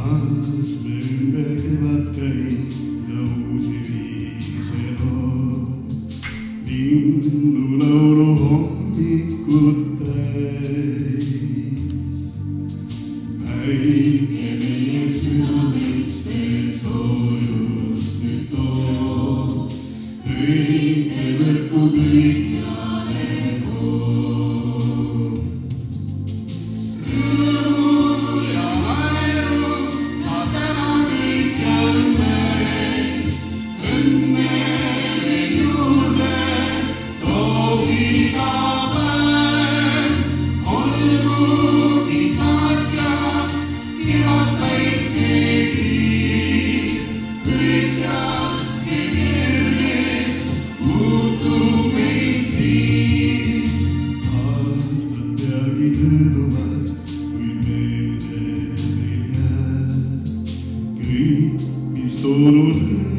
taas me ümber kevad käib ja uusi viise loob. Linnulaulu hommikut täis. Päike meie südamesse soojust nüüd toob. Õige võrku kõikjale koob. Rõõmu ja naeru saab täna kõikjal meil. Õnne veel juurde toob iga päev. Olgugi saatjas kevad päiksegi, kõik raske kergeks muutub meil siis. Aastad peagi mööduvad, kuid meelde ei jää kõik, mis toonud